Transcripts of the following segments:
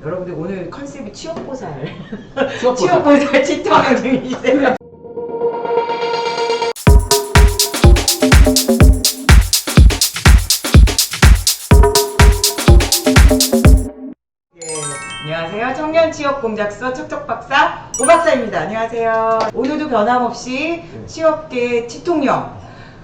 여러분들 오늘 컨셉이 취업보살. 취업보살. 취업보살 치통형 중이세요. 안녕하세요. 청년취업공작소 척척박사 오박사입니다. 안녕하세요. 오늘도 변함없이 취업계 치통령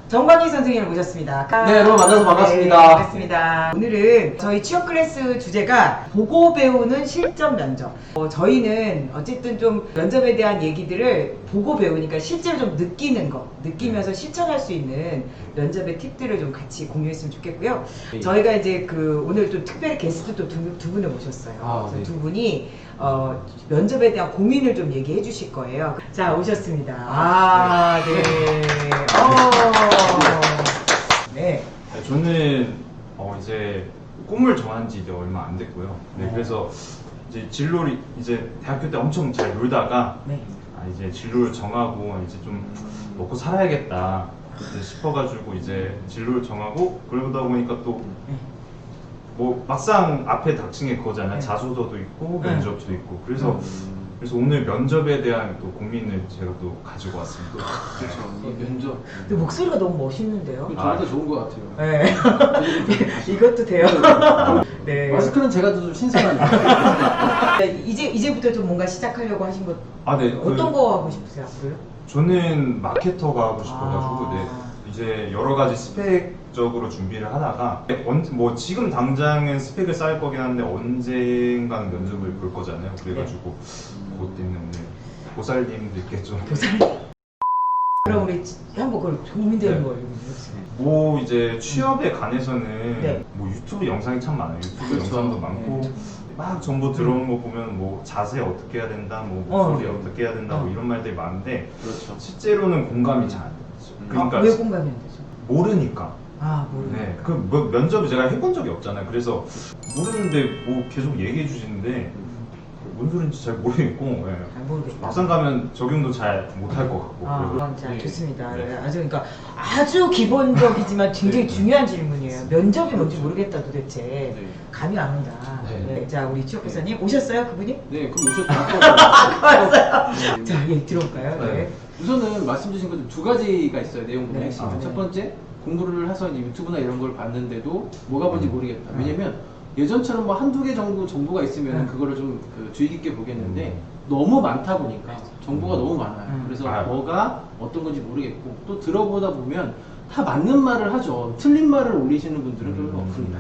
정광희 선생님을 모셨습니다. 네, 여러분 만나서 반갑습니다. 네, 반갑습니다. 오늘은 저희 취업 클래스 주제가 보고 배우는 실전 면접. 저희는 어쨌든 좀 면접에 대한 얘기들을 보고 배우니까 실제로 좀 느끼는 거, 느끼면서 실천할 수 있는 면접의 팁들을 좀 같이 공유했으면 좋겠고요. 저희가 이제 오늘 또 특별히 게스트 또 두 분을 모셨어요. 아, 그래서 네. 두 분이 면접에 대한 고민을 좀 얘기해 주실 거예요. 자, 오셨습니다. 네. 저는 이제 꿈을 정한 지 이제 얼마 안 됐고요. 네, 그래서 이제 진로를 이제 대학교 때 엄청 잘 놀다가 네. 이제 진로를 정하고 이제 좀 먹고 살아야겠다 이제 싶어가지고 이제 진로를 정하고 그러다 보니까 또 뭐 막상 앞에 닥친 게 그거잖아요. 네. 자소서도 있고 네. 면접도 있고 그래서 오늘 면접에 대한 또 고민을 제가 또 가지고 왔습니다. 그렇죠. 이 면접. 근데 목소리가 너무 멋있는데요? 저보다 좋은 것 같아요. 네. 이것도 돼요. 네. 마스크는 제가 좀 신선하니까. 이제부터 좀 뭔가 시작하려고 하신 것 네. 어떤 거 하고 싶으세요, 앞으로요? 저는 마케터가 하고 싶어가지고 네. 이제 여러 가지 스펙적으로 준비를 하다가 뭐 지금 당장은 스펙을 쌓을 거긴 한데 언젠가는 면접을 볼 거잖아요. 그래가지고 그것 때문에 오늘 보살님들께 좀 그럼 우리 한번 그걸 고민되는 네. 걸 좀 해주세요. 뭐 이제 취업에 관해서는 네. 뭐 유튜브 영상이 참 많아요. 유튜브 그렇죠. 영상도 많고 네. 막 정보 들어오는 거 보면 뭐 자세 어떻게 해야 된다, 뭐 목소리 어떻게 해야 된다, 뭐 이런 말들이 많은데 그렇죠. 실제로는 공감이 잘 안 되죠. 그러니까 왜 공감이 안 되죠? 모르니까. 모르겠네. 네, 면접을 제가 해본 적이 없잖아요. 그래서 모르는데 뭐 계속 얘기해 주시는데 뭔 소리인지 잘 모르겠고 잘 모르겠다. 막상 가면 적용도 잘 못할 것 같고 그리고 자, 네. 좋습니다. 네. 그러니까 아주 기본적이지만 굉장히 중요한 질문이에요. 면접이 뭔지 모르겠다 도대체. 네. 감이 안 온다. 네. 네. 자, 우리 취업부사님 오셨어요, 그분이? 네, 그럼 오셨죠. 왔어요. 자, 들어올까요? 네. 네. 우선은 말씀 주신 것들 두 가지가 있어요. 내용분의 네. 핵심. 네. 첫 번째, 공부를 해서 이제 유튜브나 이런 걸 봤는데도 뭐가 뭔지 모르겠다. 왜냐면 예전처럼 뭐 한두 개 정도 정보가 있으면 그거를 좀 주의 깊게 보겠는데 너무 많다 보니까 정보가 너무 많아요. 그래서 뭐가 어떤 건지 모르겠고 또 들어보다 보면 다 맞는 말을 하죠. 틀린 말을 올리시는 분들은 별로 없습니다.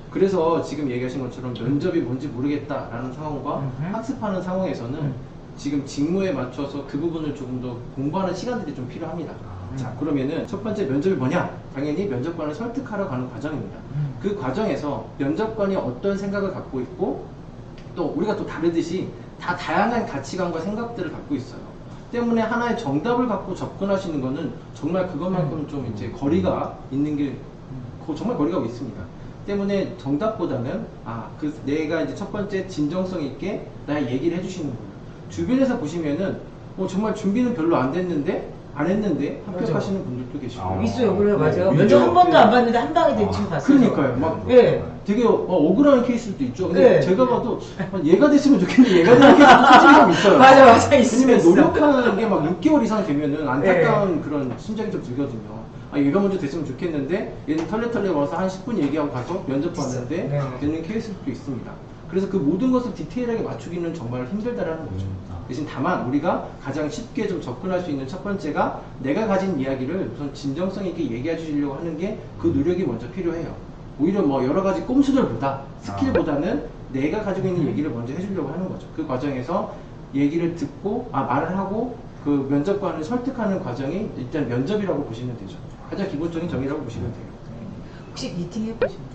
그래서 지금 얘기하신 것처럼 면접이 뭔지 모르겠다라는 상황과 학습하는 상황에서는 지금 직무에 맞춰서 그 부분을 조금 더 공부하는 시간들이 좀 필요합니다. 자, 그러면은 첫 번째 면접이 뭐냐? 당연히 면접관을 설득하러 가는 과정입니다. 그 과정에서 면접관이 어떤 생각을 갖고 있고 또 우리가 또 다르듯이 다 다양한 가치관과 생각들을 갖고 있어요. 때문에 하나의 정답을 갖고 접근하시는 거는 정말 그것만큼 좀 이제 거리가 있는 게 정말 거리가 있습니다. 때문에 정답보다는 내가 이제 첫 번째 진정성 있게 나의 얘기를 해주시는 거예요. 주변에서 보시면은 정말 준비는 별로 안 했는데 합격하시는 분들도 계시고 있어요. 그래요. 맞아요. 네. 면접 한 번도 안 봤는데 한 방에 대충 봤어요. 그러니까요. 막 예. 되게 억울한 케이스도 있죠. 근데 네. 제가 봐도 얘가 됐으면 좋겠는데 얘가 되는 케이스도 솔직히 좀 있어요. 맞아. 있어요. 왜냐면 노력하는 게 막 6개월 이상 되면은 안타까운 그런 심정이 좀 들거든요. 얘가 먼저 됐으면 좋겠는데 얘는 털레털레 와서 한 10분 얘기하고 가서 면접 봤는데 네. 되는 케이스도 있습니다. 그래서 그 모든 것을 디테일하게 맞추기는 정말 힘들다라는 거죠. 대신 다만 우리가 가장 쉽게 좀 접근할 수 있는 첫 번째가 내가 가진 이야기를 우선 진정성 있게 얘기해 주시려고 하는 게 그 노력이 먼저 필요해요. 오히려 뭐 여러 가지 꼼수들보다 스킬보다는 내가 가지고 있는 얘기를 먼저 해주려고 하는 거죠. 그 과정에서 얘기를 듣고 말을 하고 그 면접관을 설득하는 과정이 일단 면접이라고 보시면 되죠. 가장 기본적인 정의라고 보시면 돼요. 혹시 미팅 해보셨나요?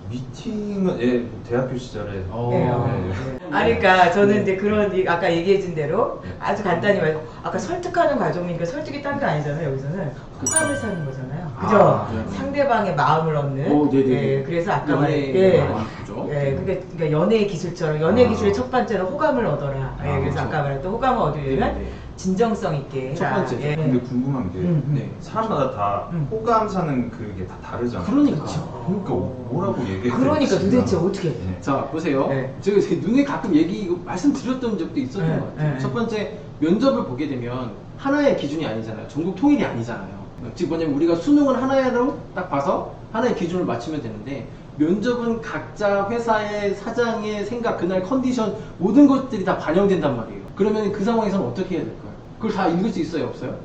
미팅은 대학교 시절에 네. 그러니까 저는 이제 그런 아까 얘기해준 대로 아주 간단히 말해 아까 설득하는 과정이니까 설득이 딴 게 아니잖아요. 여기서는 호감을 사는 거잖아요. 그죠? 상대방의 마음을 얻는. 네네. 그래서 아까 그죠? 그러니까 연애의 기술처럼 연애 기술의 첫 번째는 호감을 얻어라. 그래서 그렇죠. 아까 말했던 호감을 얻으려면 네네. 진정성 있게. 첫 번째죠. 근데 궁금한 게 네. 사람마다 다 호감 사는 그게 다 다르잖아요. 그러니까. 그렇죠. 그러니까 뭐라고 얘기해? 그러니까 도대체 어떻게? 네. 자 보세요. 네. 제가 제 눈에 가끔 이거 말씀드렸던 적도 있었던 네, 것 같아요. 네. 첫 번째 면접을 보게 되면 하나의 기준이 아니잖아요. 전국 통일이 아니잖아요. 즉 뭐냐면 우리가 수능은 하나로 딱 봐서 하나의 기준을 맞추면 되는데 면접은 각자 회사의 사장의 생각, 그날 컨디션 모든 것들이 다 반영된단 말이에요. 그러면 그 상황에서는 어떻게 해야 될까요? 그걸 다 읽을 수 있어요, 없어요?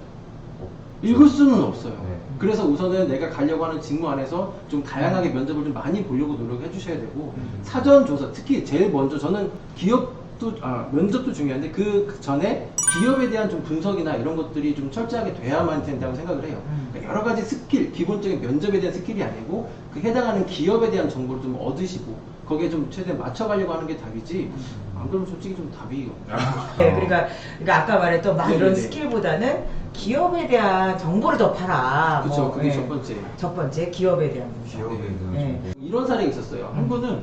읽을 수는 없어요. 네. 그래서 우선은 내가 가려고 하는 직무 안에서 좀 다양하게 면접을 좀 많이 보려고 노력해 주셔야 되고 사전 조사, 특히 제일 먼저 저는 면접도 중요한데 그 전에 기업에 대한 좀 분석이나 이런 것들이 좀 철저하게 돼야만 된다고 생각을 해요. 그러니까 여러 가지 스킬, 기본적인 면접에 대한 스킬이 아니고 그 해당하는 기업에 대한 정보를 좀 얻으시고 거기에 좀 최대한 맞춰가려고 하는 게 답이지. 안 그러면 솔직히 좀 답이 없어요. 네, 그러니까 아까 말했던 막 이런 네네네. 스킬보다는 기업에 대한 정보를 더 팔아. 그렇죠. 뭐, 그게 네. 첫 번째. 첫 번째 기업에 대한 분석. 기업에 대한 네. 정보. 이런 사례가 있었어요. 한 분은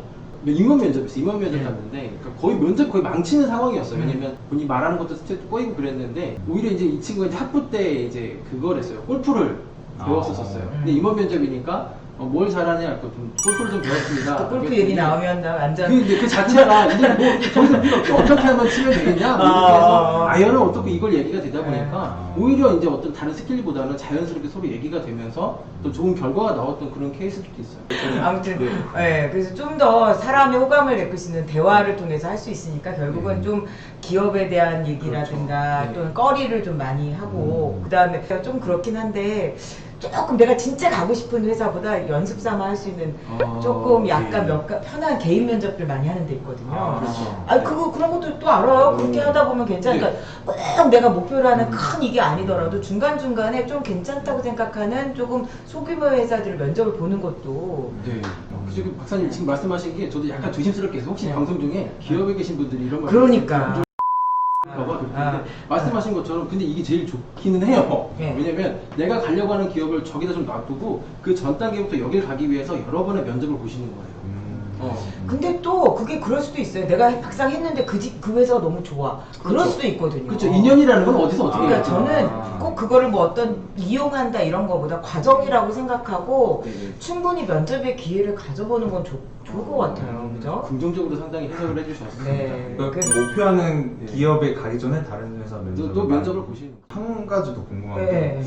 임원 면접이었어요. 임원 면접 갔는데 그러니까 거의 면접 거의 망치는 상황이었어요. 왜냐면 본인이 말하는 것도 스트레스 꼬이고 그랬는데 오히려 이제 이 친구가 이제 학부 때 이제 그걸 했어요. 골프를 배웠었어요. 근데 임원 면접이니까 뭘 잘하냐, 좀 골프를 좀 배웠습니다. 또 골프 그랬더니 얘기 나오면 나 완전 근데 그 자체가 이제 뭐 저기서 필요 없죠. 어떻게 하면 치면 되겠냐? 뭐 이렇게 해서 아연은 어떻게 이걸 얘기가 되다 보니까 오히려 이제 어떤 다른 스킬보다는 자연스럽게 서로 얘기가 되면서 또 좋은 결과가 나왔던 그런 케이스들도 있어요. 아무튼 네. 네, 그래서 좀 더 사람의 호감을 내끌 수 있는 대화를 통해서 할 수 있으니까 결국은 좀 기업에 대한 얘기라든가 그렇죠. 네. 또는 거리를 좀 많이 하고 그다음에 좀 그렇긴 한데 조금 내가 진짜 가고 싶은 회사보다 연습 삼아 할 수 있는 조금 약간 편한 개인 면접들 많이 하는 데 있거든요. 그렇죠. 그런 것도 또 알아요. 그렇게 하다 보면 괜찮으니까 꼭 내가 목표로 하는 큰 이게 아니더라도 중간중간에 좀 괜찮다고 생각하는 조금 소규모 회사들을 면접을 보는 것도 네. 지금 박사님 지금 말씀하신 게 저도 약간 조심스럽게 해서 혹시 네. 방송 중에 기업에 계신 분들이 이런 걸 그러니까. 말씀하신 것처럼 근데 이게 제일 좋기는 해요. 네. 왜냐면 내가 가려고 하는 기업을 저기다 좀 놔두고 그 전 단계부터 여길 가기 위해서 여러 번의 면접을 보시는 거예요. 근데 또 그게 그럴 수도 있어요. 내가 박상 했는데 그 회사가 너무 좋아. 그럴 그렇죠. 수도 있거든요. 그렇죠. 인연이라는 건 어디서 어떻게 그러니까 해요? 저는 꼭 그거를 뭐 어떤 이용한다 이런 거보다 과정이라고 생각하고 네, 네. 충분히 면접의 기회를 가져보는 건 좋을 것 같아요. 그죠? 긍정적으로 상당히 해석을 해주셨어요. 네. 그러니까 그- 목표하는 네. 기업에 가기 전에 다른 회사 면접을 또 면접을 보시는 거예요. 한 가지 더 궁금한 네. 게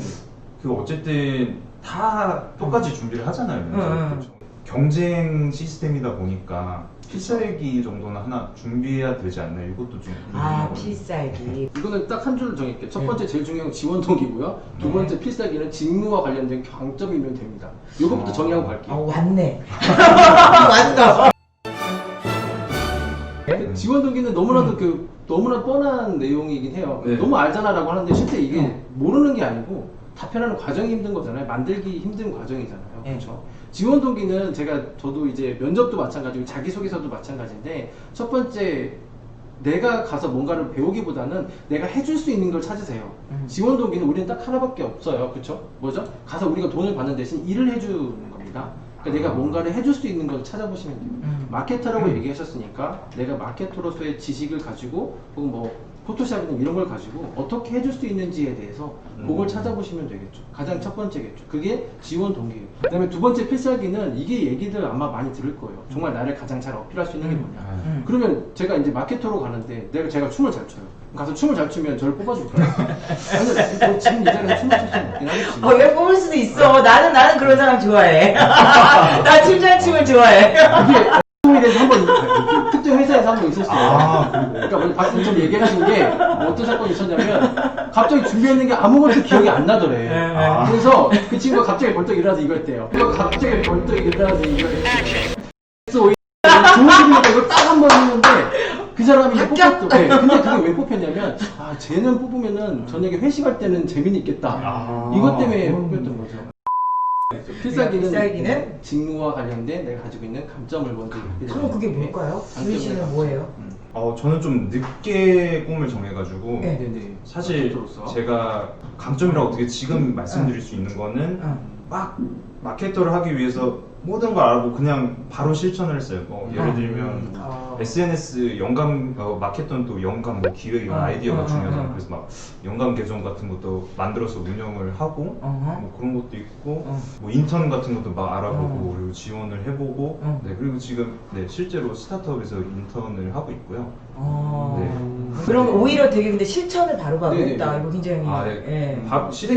그 어쨌든 다 똑같이 준비를 하잖아요. 면접. 그렇죠. 경쟁 시스템이다 보니까 필살기 정도는 하나 준비해야 되지 않나요? 이것도 좀 궁금하거든요. 필살기. 이거는 딱 한 줄을 정할게요. 첫 네. 번째 제일 중요한 건 지원 동기고요. 두 네. 번째 필살기는 직무와 관련된 강점이면 됩니다. 이거부터 정리하고 갈게요. 왔네. 왔어. 지원 동기는 너무나도 너무나 뻔한 내용이긴 해요. 네. 너무 알잖아라고 하는데 실제 이게 모르는 게 아니고 답변하는 과정이 힘든 거잖아요. 만들기 힘든 과정이잖아요. 네. 그렇죠. 지원 동기는 저도 이제 면접도 마찬가지고 자기소개서도 마찬가지인데 첫 번째 내가 가서 뭔가를 배우기보다는 내가 해줄 수 있는 걸 찾으세요. 지원 동기는 우리는 딱 하나밖에 없어요. 그렇죠? 뭐죠? 가서 우리가 돈을 받는 대신 일을 해주는 겁니다. 그러니까 내가 뭔가를 해줄 수 있는 걸 찾아보시면 돼요. 마케터라고 얘기하셨으니까 내가 마케터로서의 지식을 가지고 혹은 뭐 포토샵이나 이런 걸 가지고 어떻게 해줄 수 있는지에 대해서 그걸 찾아보시면 되겠죠. 가장 첫 번째겠죠. 그게 지원 동기예요. 그다음에 두 번째 필살기는 이게 얘기들 아마 많이 들을 거예요. 정말 나를 가장 잘 어필할 수 있는 게 뭐냐. 그러면 제가 이제 마케터로 가는데 제가 춤을 잘 춰요. 가서 춤을 잘 추면 저를 뽑아줄까요? 아니, 지금 이 자리에서 춤을 출 수는 없긴 하겠지. 왜 뽑을 수도 있어. 나는 그런 사람 좋아해. 나 춤잘 춤을 좋아해. 그게 에 대해서 한번 특정 회사에서 한 번 있었어요. 그리고 그러니까 먼저 박사님 얘기하신 게 어떤 사건이 있었냐면 갑자기 준비했는 게 아무것도 기억이 안 나더래. 그래서 그 친구가 갑자기 벌떡 일어나서 이걸 했대요. 갑자기 벌떡 일어나서 이걸 했대요. 그래서 좋은 기분이니까 이걸 딱 한 번 했는데 그 사람이 이제 뽑혔죠. 네. 근데 그게 왜 뽑혔냐면 쟤는 뽑으면은 저녁에 회식할 때는 재미는 있겠다. 이것 때문에 뽑혔던 거죠. 필살기는 직무와 관련된 내가 가지고 있는 감점을 먼저 그럼 그게 뭘까요? 유희 씨는 뭐예요? 저는 좀 늦게 꿈을 정해가지고 네. 네네. 사실 마케터로서. 제가 강점이라고 어떻게 지금 말씀드릴 수 있는 거는 막 마케터를 하기 위해서 모든 걸 알고 그냥 바로 실천을 했어요. 예를 들면 SNS 영감 마케터는 또 영감 뭐 기획 이런 아이디어가 중요하잖아요. 그래서 막 영감 계정 같은 것도 만들어서 운영을 하고 뭐 그런 것도 있고 뭐 인턴 같은 것도 막 알아보고 그리고 지원을 해보고 네 그리고 지금 네 실제로 스타트업에서 인턴을 하고 있고요. 네. 그럼 오히려 되게 근데 실천을 바로바로 네네네. 했다. 이거 굉장히 네.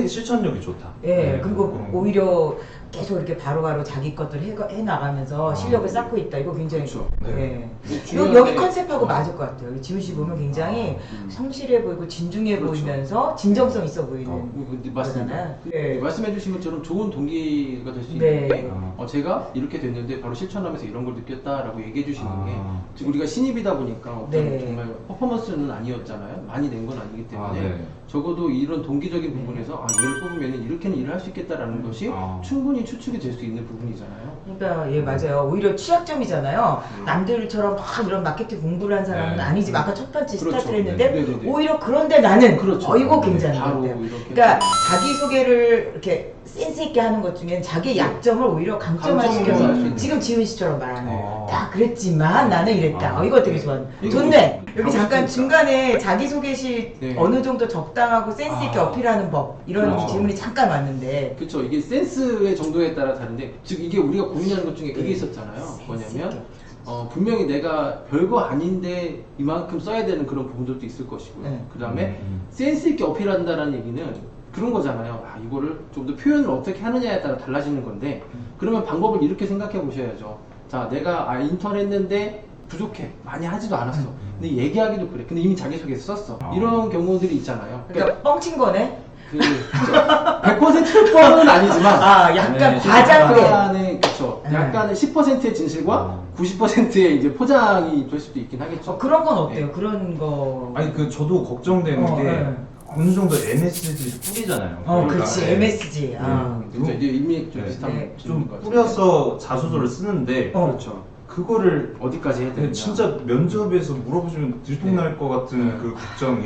실천력이 좋다. 예, 네, 그리고 그런 거. 오히려 계속 이렇게 바로바로 자기 것들 해 나가면서 실력을 쌓고 있다. 이거 굉장히 그렇죠. 예. 중요한 여기 게- 컨셉하고 맞을 것 같아요. 지훈 씨 보면 굉장히 성실해 보이고 진중해 그렇죠. 보이면서 진정성 있어 보이는 근데 맞습니다. 거잖아요. 네, 예. 말씀해주신 것처럼 좋은 동기가 될 수 네. 있는데 제가 이렇게 됐는데 바로 실천하면서 이런 걸 느꼈다라고 얘기해 주시는 게 지금 우리가 신입이다 보니까 어떤 네. 정말 퍼포먼스는 아니었잖아요. 많이 낸 건 아니기 때문에 네. 적어도 이런 동기적인 부분에서 얘를 뽑으면 이렇게는 일을 할 수 있겠다라는 것이 충분히 추측이 될 수 있는 부분이잖아요. 그러니까 예 맞아요. 오히려 취약점이잖아요. 남들처럼 막 이런 마케팅 공부를 한 사람은 네. 아니지. 아까 첫 번째 그렇죠. 스타트를 했는데 네네네. 오히려 그런데 나는 그렇죠. 이거 괜찮은 것 바로 같아요. 이렇게 그러니까 자기 소개를 이렇게 센스 있게 하는 것 중엔 자기 약점을 오히려 강점화 강점으로 시켜서 할수 있는. 지금 지훈 씨처럼 말하는 어. 다 그랬지만 나는 이랬다. 아. 이거 되게 좋아. 이거 좋네. 여기 하고 잠깐 싶으니까. 중간에 자기 소개 시 네. 어느 정도 적당하고 센스 있게 어필하는 법 이런 그렇죠. 질문이 잠깐 왔는데 그렇죠. 이게 센스의 정도에 따라 다른데 즉 이게 우리가 고민하는 것 중에 그게 네. 있었잖아요. 센스 뭐냐면 있게. 분명히 내가 별거 아닌데 이만큼 써야 되는 그런 부분들도 있을 것이고요. 네. 그 다음에 센스 있게 어필한다는 얘기는 그런 거잖아요. 이거를 좀 더 표현을 어떻게 하느냐에 따라 달라지는 건데 그러면 방법을 이렇게 생각해 보셔야죠. 자, 내가 인턴 했는데 부족해. 많이 하지도 않았어. 근데 얘기하기도 그래. 근데 이미 자기소개서 썼어. 이런 경우들이 있잖아요. 그러니까 뻥친 거네. 100% 뻔은 아니지만 약간 네, 과장된. 약간의 그렇죠. 네. 약간의 10%의 진실과 90%의 이제 포장이 될 수도 있긴 하겠죠. 그런 건 어때요? 그런 거. 아니 그 저도 걱정되는 게 네. 어느 정도 MSG 뿌리잖아요. 그러니까 그렇지. 네. MSG. 그렇죠. 이제 이미 좀 네. 비슷한 네. 질문인 좀 것 같아요. 뿌려서 자소서를 쓰는데 그렇죠. 그거를 어디까지 해야 되냐. 진짜 면접에서 물어보시면 들통날 것 같은 네. 그 걱정이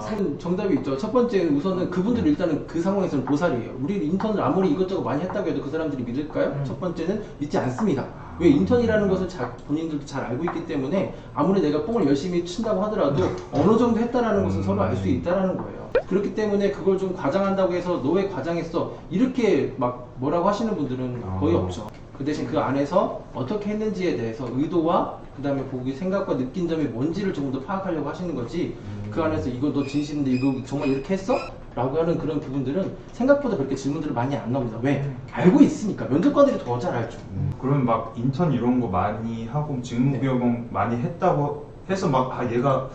사실 정답이 있죠. 첫 번째 우선은 그분들 일단은 그 상황에서는 보살이에요. 우리 인턴을 아무리 이것저것 많이 했다고 해도 그 사람들이 믿을까요? 첫 번째는 믿지 않습니다. 왜 인턴이라는 것을 본인들도 잘 알고 있기 때문에 아무리 내가 뽕을 열심히 친다고 하더라도 어느 정도 했다라는 것은 서로 알 수 있다라는 거예요. 그렇기 때문에 그걸 좀 과장한다고 해서 너 왜 과장했어? 이렇게 막 뭐라고 하시는 분들은 거의 없죠. 그 대신 그 안에서 어떻게 했는지에 대해서 의도와 그 다음에 보기 생각과 느낀 점이 뭔지를 조금 더 파악하려고 하시는 거지 그 안에서 이거 너 진실인데 이거 정말 이렇게 했어? 라고 하는 그런 부분들은 생각보다 그렇게 질문들을 많이 안 나옵니다. 왜? 알고 있으니까 면접관들이 더 잘 알죠. 그러면 막 인턴 이런 거 많이 하고 직무 경험 많이 했다고 해서 막 얘가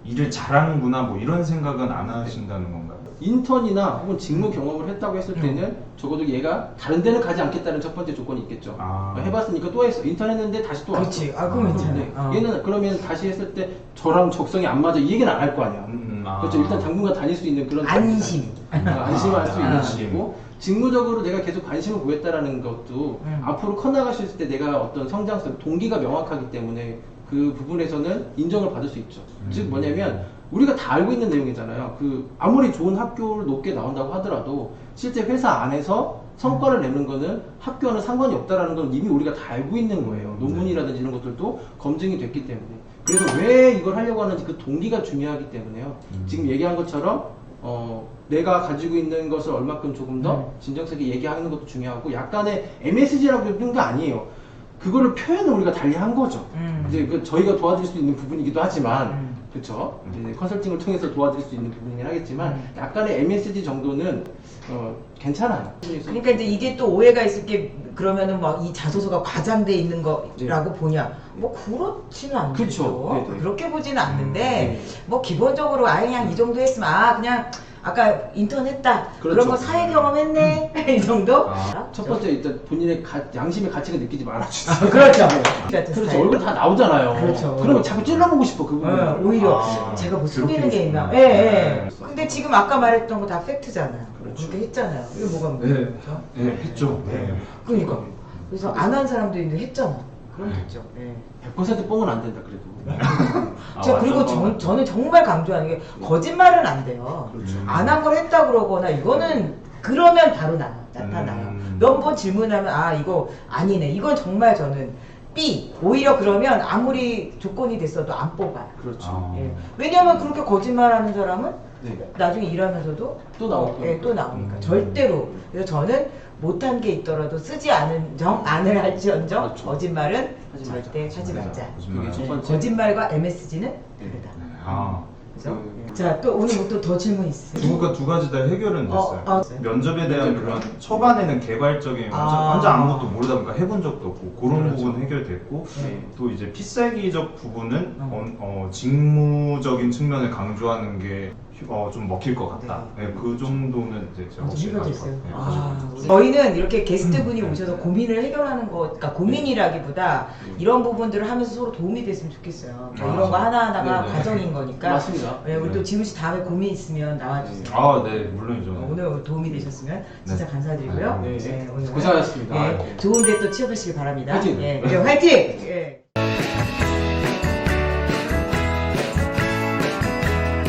일을 잘하는구나 뭐 이런 생각은 안 하신다는 건가요? 인턴이나 혹은 직무 경험을 했다고 했을 때는 적어도 얘가 다른 데는 가지 않겠다는 첫 번째 조건이 있겠죠. 해봤으니까 또 했어. 인턴 했는데 다시 또 그렇지. 왔어. 그럼 괜찮아. 네. 얘는 그러면 다시 했을 때 저랑 적성이 안 맞아 이 얘기는 안 할 거 아니야. 그렇죠. 일단 당분간 다닐 수 있는 그런 안심. 안심할 수 있는 안심. 안심이고 직무적으로 내가 계속 관심을 보였다라는 것도 앞으로 커나가실 때 내가 어떤 성장성 동기가 명확하기 때문에 그 부분에서는 인정을 받을 수 있죠. 즉 뭐냐면 우리가 다 알고 있는 내용이잖아요. 그 아무리 좋은 학교를 높게 나온다고 하더라도 실제 회사 안에서 성과를 내는 거는 학교와는 상관이 없다라는 건 이미 우리가 다 알고 있는 거예요. 논문이라든지 이런 것들도 검증이 됐기 때문에. 그래서 왜 이걸 하려고 하는지 그 동기가 중요하기 때문에요. 지금 얘기한 것처럼 내가 가지고 있는 것을 얼마큼 조금 더 진정성있게 얘기하는 것도 중요하고 약간의 MSG라고 하는 게 아니에요. 그거를 표현을 우리가 달리 한 거죠. 이제 그 저희가 도와드릴 수 있는 부분이기도 하지만 그렇죠. 이제 컨설팅을 통해서 도와드릴 수 있는 부분이긴 하겠지만 약간의 MSG 정도는 괜찮아요. 그러니까 이제 이게 또 오해가 있을 게 그러면은 막 이 자소서가 과장돼 있는 거라고 보냐? 뭐 그렇지는 않죠. 그쵸. 네네. 그렇게 보지는 않는데 네. 뭐 기본적으로 그냥 이 정도 했으면 그냥 아까 인턴 했다. 그런 그렇죠. 거 사회 경험했네. 이 정도? 첫 번째 일단 본인의 양심의 가치가 느끼지 말아주세요. 그렇죠. 그렇죠. 얼굴 다 나오잖아요. 그렇죠. 그러면 자꾸 찔러보고 싶어 그 부분. 오히려 제가 뭐 속이는 게 있나? 예, 예. 근데 지금 아까 말했던 거 다 팩트잖아요. 그렇죠. 그렇게 했잖아요. 이거 뭐가 문제죠? 네, 했죠. 그러니까. 그래서 안 한 사람도 있는데 했잖아. 그럼 됐죠. 예. 100% 뽕은 안 된다 그래도. 제가 그리고 저는 정말 강조하는 게 거짓말은 안 돼요. 그렇죠. 안 한 걸 했다 그러거나 이거는 그러면 바로 나타나요. 몇 번 질문하면 이거 아니네. 이건 정말 저는 B. 오히려 그러면 아무리 조건이 됐어도 안 뽑아요. 그렇죠. 아. 예. 왜냐하면 그렇게 거짓말하는 사람은 네. 나중에 일하면서도 또 나오고. 예, 또 나오니까. 음. 절대로. 그래서 저는 못한 게 있더라도 쓰지 안을 할지언정 그렇죠. 거짓말은 하지 말자. 절대 하지 말자. 그게 첫 네, 번째. 거짓말과 MSG는 네. 다르다. 아. 그죠? 그- 자, 또 오늘 뭐 또 질문 있으세요? 두 가지 다 해결은 됐어요. 면접에 대한 면접이요? 그런 초반에는 개발적인 아. 완전 아무것도 모르다 보니까 해본 적도 없고 그런 그렇죠. 부분 해결됐고 네. 또 이제 필살기적 부분은 직무적인 측면을 강조하는 게 좀 먹힐 것 같다. 네. 네, 그 정도는 이제 제가 좀 해결됐어요. 네, 아, 가지고 저희는 이렇게 게스트분이 오셔서 고민을 해결하는 것, 그러니까 고민이라기보다 네. 이런 부분들을 하면서 서로 도움이 됐으면 좋겠어요. 그러니까 아, 이런 거 하나하나가 네, 네. 과정인 거니까. 맞습니다. 네, 우리 네. 또 지훈 씨 다음에 고민 있으면 나와주세요. 아, 네, 물론이죠. 오늘 도움이 되셨으면 진짜 네. 감사드리고요. 네. 오늘 고생하셨습니다. 예, 네. 좋은데 또 취업하시길 바랍니다. 화이팅! 예, 그리고 화이팅! 예.